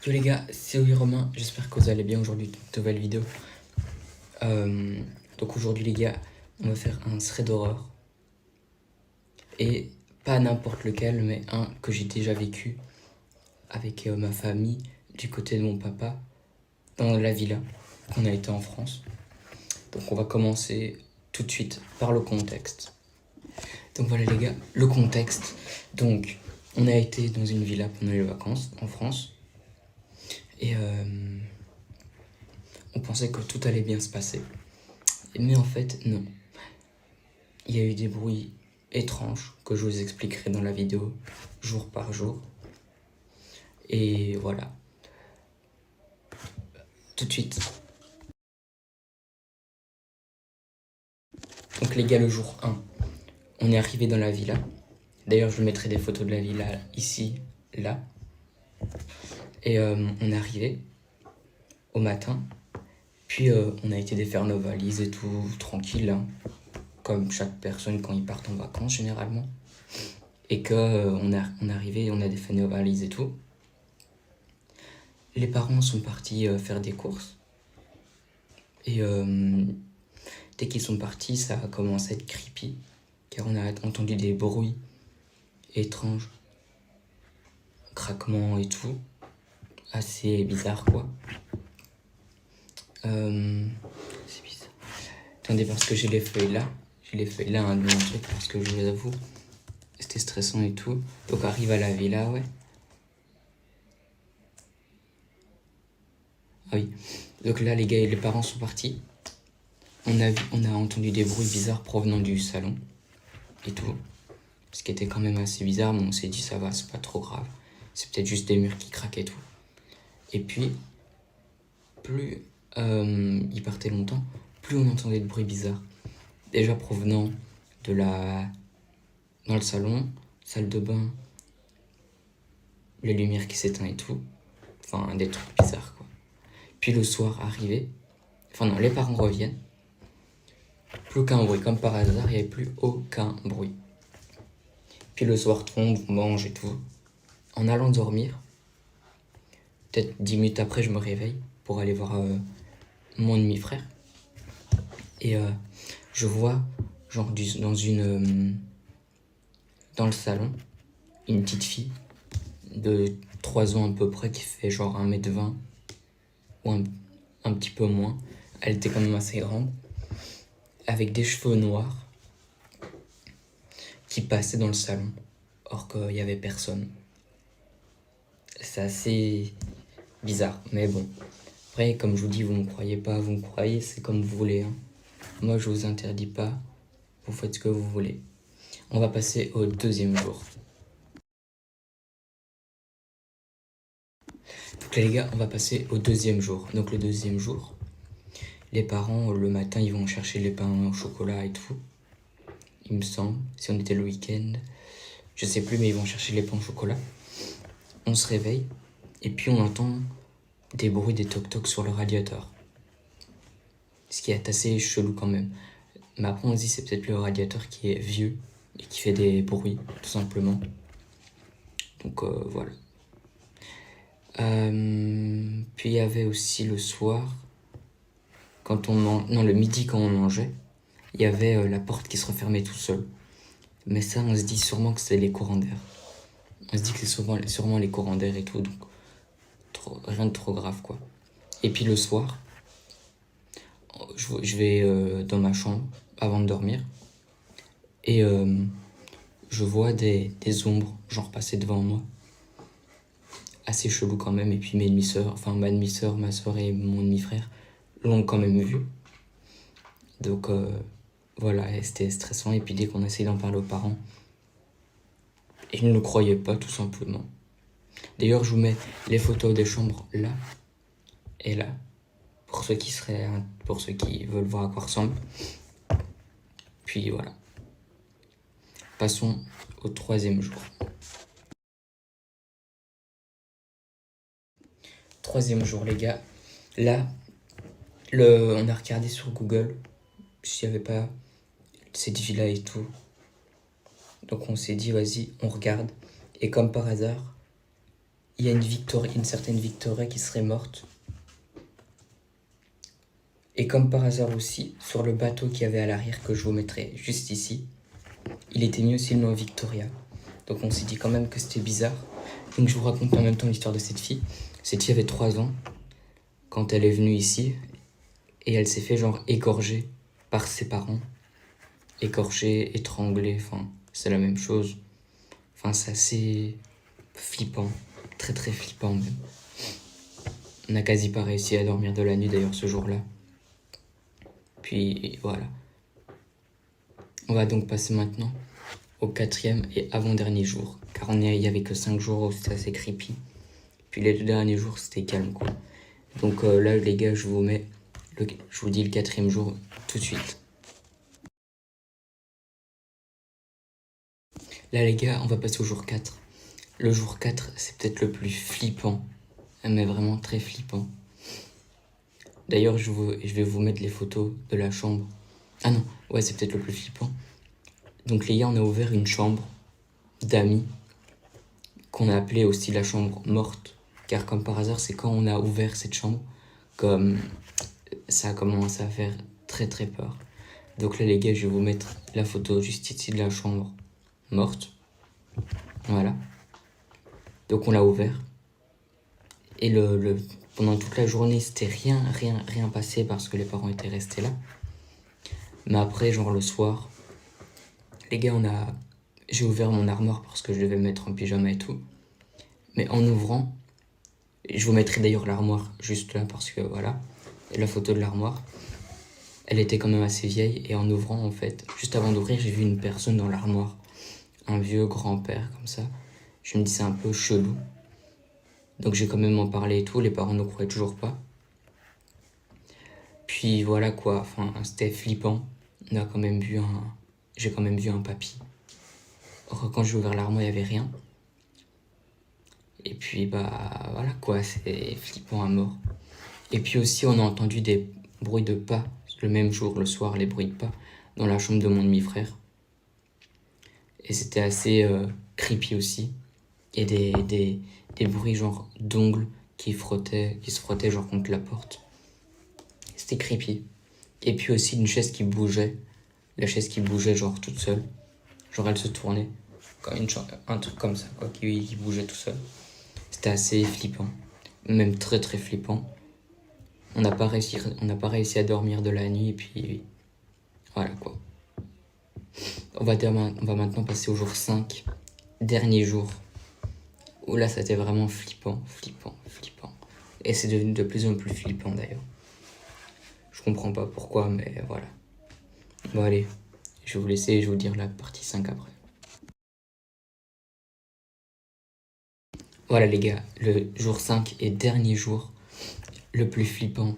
Yo les gars, c'est Oui Romain, j'espère que vous allez bien aujourd'hui, nouvelle vidéo. Donc aujourd'hui les gars, on va faire un thread d'horreur. Et pas n'importe lequel, mais un que j'ai déjà vécu avec ma famille, du côté de mon papa, dans la villa, qu'on a été en France. Donc on va commencer tout de suite par le contexte. Donc voilà les gars, le contexte. Donc on a été dans une villa pendant les vacances en France. Et on pensait que tout allait bien se passer. Mais en fait, non. Il y a eu des bruits étranges que je vous expliquerai dans la vidéo, jour par jour. Et voilà. Tout de suite. Donc les gars, le jour 1, on est arrivé dans la villa. D'ailleurs, je vous mettrai des photos de la villa ici, là. Et on est arrivé au matin. Puis on a été défaire nos valises et tout, tranquille, hein, comme chaque personne quand ils partent en vacances généralement. Et que on est arrivé, on a défait nos valises et tout. Les parents sont partis faire des courses. Et dès qu'ils sont partis, ça a commencé à être creepy, car on a entendu des bruits étranges, craquements et tout, assez bizarre quoi. C'est bizarre. Attendez, parce que j'ai les feuilles là, hein, de mon truc, parce que je vous avoue, c'était stressant et tout. Donc arrive à la villa, ouais. Ah oui, donc là les gars et les parents sont partis. On a entendu des bruits bizarres provenant du salon et tout. Ce qui était quand même assez bizarre, mais on s'est dit ça va, c'est pas trop grave. C'est peut-être juste des murs qui craquent et tout. Et puis, plus il partait longtemps, plus on entendait de bruits bizarres. Déjà provenant de dans le salon, salle de bain, les lumières qui s'éteignent et tout. Enfin, des trucs bizarres quoi. Puis le soir arrivé, enfin non, les parents reviennent. Plus aucun bruit, comme par hasard, il n'y avait plus aucun bruit. Puis le soir tombe, on mange et tout. En allant dormir, peut-être 10 minutes après, je me réveille pour aller voir mon demi-frère. Et je vois, genre, dans le salon, une petite fille de 3 ans à peu près qui fait genre 1m20 ou un petit peu moins. Elle était quand même assez grande, avec des cheveux noirs qui passaient dans le salon, or qu'il n'y avait personne. C'est assez bizarre, mais bon. Après, comme je vous dis, vous me croyez pas, vous me croyez, c'est comme vous voulez. Hein. Moi, je vous interdis pas, vous faites ce que vous voulez. On va passer au deuxième jour. Donc là, les gars, on va passer au deuxième jour. Donc le deuxième jour, les parents, le matin, ils vont chercher les pains au chocolat et tout. Il me semble, si on était le week-end. Je sais plus, mais ils vont chercher les pains au chocolat. On se réveille, et puis on entend des bruits, des toc-toc sur le radiateur. Ce qui est assez chelou quand même. Mais après, on se dit c'est peut-être le radiateur qui est vieux et qui fait des bruits, tout simplement. Donc voilà. Puis il y avait aussi le soir, le midi quand on mangeait, il y avait la porte qui se refermait tout seul. Mais ça, on se dit sûrement que c'est les courants d'air. On se dit que c'est sûrement les courants d'air et tout, donc rien de trop grave quoi. Et puis le soir, je vais dans ma chambre avant de dormir et je vois des ombres genre passer devant moi. Assez chelou quand même, et puis mes demi-sœurs, enfin ma demi-sœur, ma soeur et mon demi-frère l'ont quand même vu. Donc voilà, et c'était stressant, et puis dès qu'on essayait d'en parler aux parents, ils ne nous croyaient pas tout simplement. D'ailleurs, je vous mets les photos des chambres là et là, pour ceux qui veulent voir à quoi ressemble. Puis voilà. Passons au troisième jour. Troisième jour, les gars. Là, on a regardé sur Google s'il n'y avait pas cette villa et tout. Donc on s'est dit, vas-y, on regarde. Et comme par hasard, il y a une certaine Victoria qui serait morte. Et comme par hasard aussi, sur le bateau qu'il y avait à l'arrière, que je vous mettrai juste ici, il était mis aussi le nom Victoria. Donc on s'est dit quand même que c'était bizarre. Donc je vous raconte en même temps l'histoire de cette fille. Cette fille avait 3 ans quand elle est venue ici. Et elle s'est fait genre égorger par ses parents. Égorger, étranglée, enfin c'est la même chose. Enfin c'est assez flippant, très très flippant même. On n'a quasi pas réussi à dormir de la nuit d'ailleurs ce jour-là. Puis voilà. On va donc passer maintenant au 4e et avant-dernier jour. Car il n'y avait que 5 jours où c'était assez creepy. Puis les 2 derniers jours c'était calme quoi. Donc là les gars je vous dis le 4e jour tout de suite. Là les gars on va passer au jour 4. Le jour 4 c'est peut-être le plus flippant. Mais vraiment très flippant. D'ailleurs je vais vous mettre les photos de la chambre. Ah non, ouais c'est peut-être le plus flippant. Donc les gars on a ouvert une chambre d'amis qu'on a appelée aussi la chambre morte. Car comme par hasard c'est quand on a ouvert cette chambre comme ça a commencé à faire très très peur. Donc là les gars je vais vous mettre la photo juste ici de la chambre morte. Voilà. Donc on l'a ouvert. Et pendant toute la journée c'était rien passé parce que les parents étaient restés là. Mais après genre le soir, les gars j'ai ouvert mon armoire parce que je devais me mettre en pyjama et tout. Mais en ouvrant, je vous mettrai d'ailleurs l'armoire juste là parce que voilà, la photo de l'armoire, elle était quand même assez vieille et en ouvrant en fait, juste avant d'ouvrir, j'ai vu une personne dans l'armoire, un vieux grand-père comme ça. Je me dis c'est un peu chelou. Donc j'ai quand même en parlé et tout, les parents ne croyaient toujours pas. Puis voilà quoi, enfin c'était flippant. J'ai quand même vu un papy. Or, quand j'ai ouvert l'armoire, il n'y avait rien. Et puis bah voilà quoi, c'est flippant à mort. Et puis aussi on a entendu des bruits de pas le même jour, le soir, les bruits de pas dans la chambre de mon demi-frère. Et c'était assez creepy aussi. Et des bruits genre d'ongles qui se frottaient genre contre la porte. C'était creepy. Et puis aussi une chaise qui bougeait. La chaise qui bougeait genre toute seule. Genre elle se tournait. Comme un truc comme ça quoi, qui bougeait tout seul. C'était assez flippant. Même très très flippant. On n'a pas réussi à dormir de la nuit et puis voilà quoi. On va maintenant passer au jour 5. Dernier jour. Où là c'était vraiment flippant. Et c'est devenu de plus en plus flippant d'ailleurs. Je comprends pas pourquoi mais voilà. Bon allez, je vais vous laisser et je vais vous dire la partie 5 après. Voilà les gars, le jour 5 et dernier jour, le plus flippant,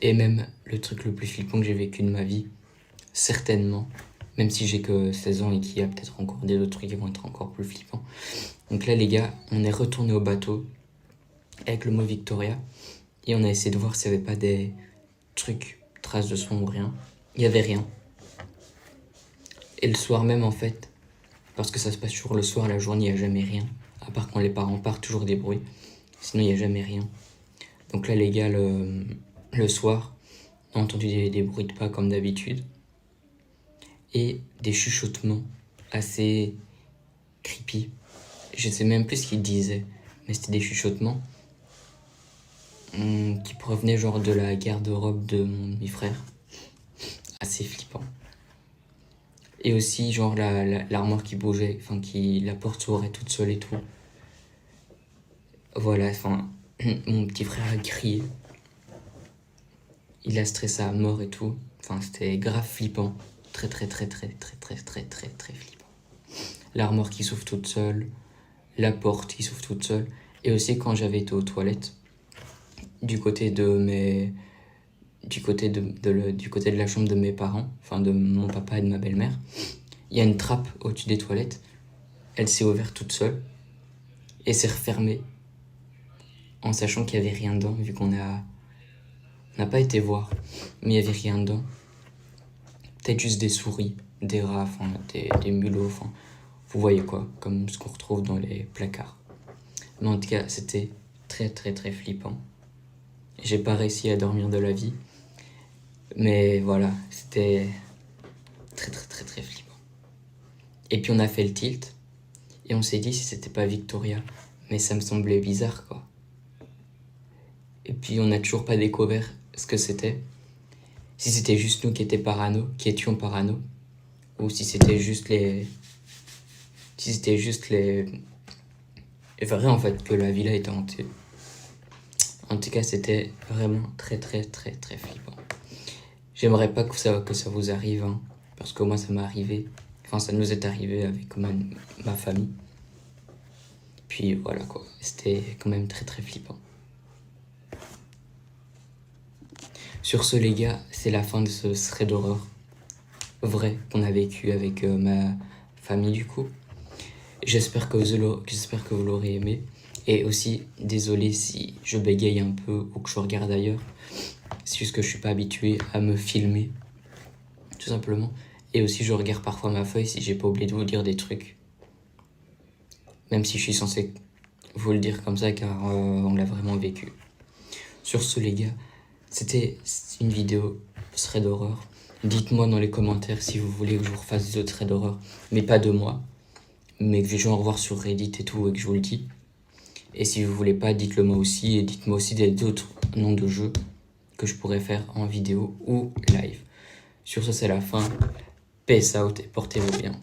et même le truc le plus flippant que j'ai vécu de ma vie, certainement, même si j'ai que 16 ans et qu'il y a peut-être encore des autres trucs qui vont être encore plus flippants. Donc là les gars, on est retourné au bateau avec le mot Victoria, et on a essayé de voir s'il n'y avait pas des trucs, traces de sang ou rien. Il n'y avait rien. Et le soir même en fait, parce que ça se passe toujours le soir, la journée, il n'y a jamais rien. À part quand les parents partent, toujours des bruits. Sinon, il n'y a jamais rien. Donc là, les gars, le soir, on a entendu des bruits de pas comme d'habitude. Et des chuchotements assez creepy. Je sais même plus ce qu'ils disaient. Mais c'était des chuchotements qui provenaient genre de la garde-robe de mon demi-frère. Assez flippant. Et aussi genre l'armoire qui bougeait, enfin la porte s'ouvrait toute seule et tout. Voilà, enfin, mon petit frère a crié. Il a stressé à mort et tout. Enfin, c'était grave flippant. Très flippant. L'armoire qui s'ouvre toute seule. La porte qui s'ouvre toute seule. Et aussi quand j'avais été aux toilettes, du côté de la chambre de mes parents, enfin de mon papa et de ma belle-mère, il y a une trappe au-dessus des toilettes. Elle s'est ouverte toute seule et s'est refermée en sachant qu'il n'y avait rien dedans, vu qu'on n'a pas été voir, mais il n'y avait rien dedans. Peut-être juste des souris, des rats, des mulots, enfin, vous voyez quoi, comme ce qu'on retrouve dans les placards. Mais en tout cas, c'était très très très flippant. J'ai pas réussi à dormir de la vie. Mais voilà, c'était très très très très flippant. Et puis on a fait le tilt. Et on s'est dit si c'était pas Victoria. Mais ça me semblait bizarre, quoi. Et puis on n'a toujours pas découvert ce que c'était. Si c'était juste nous qui étions parano. Ou si c'était juste les... Si c'était juste les... Et vrai en fait que la villa était hantée. En tout cas, c'était vraiment très très très très flippant. J'aimerais pas que ça vous arrive, hein, parce que moi ça m'est arrivé. Enfin, ça nous est arrivé avec ma famille. Puis voilà quoi, c'était quand même très très flippant. Sur ce les gars, c'est la fin de ce thread d'horreur vrai qu'on a vécu avec ma famille du coup. J'espère que vous l'aurez aimé. Et aussi, désolé si je bégaye un peu ou que je regarde ailleurs. C'est juste que je suis pas habitué à me filmer, tout simplement. Et aussi, je regarde parfois ma feuille si j'ai pas oublié de vous dire des trucs. Même si je suis censé vous le dire comme ça, car on l'a vraiment vécu. Sur ce, les gars, c'était une vidéo thread d'horreur. Dites-moi dans les commentaires si vous voulez que je vous refasse d'autres threads d'horreur, mais pas de moi. Mais que je vais en revoir sur Reddit et tout, et que je vous le dis. Et si vous voulez pas, dites-le moi aussi. Et dites-moi aussi d'autres noms de jeux que je pourrais faire en vidéo ou live. Sur ce, c'est la fin. Peace out et portez-vous bien.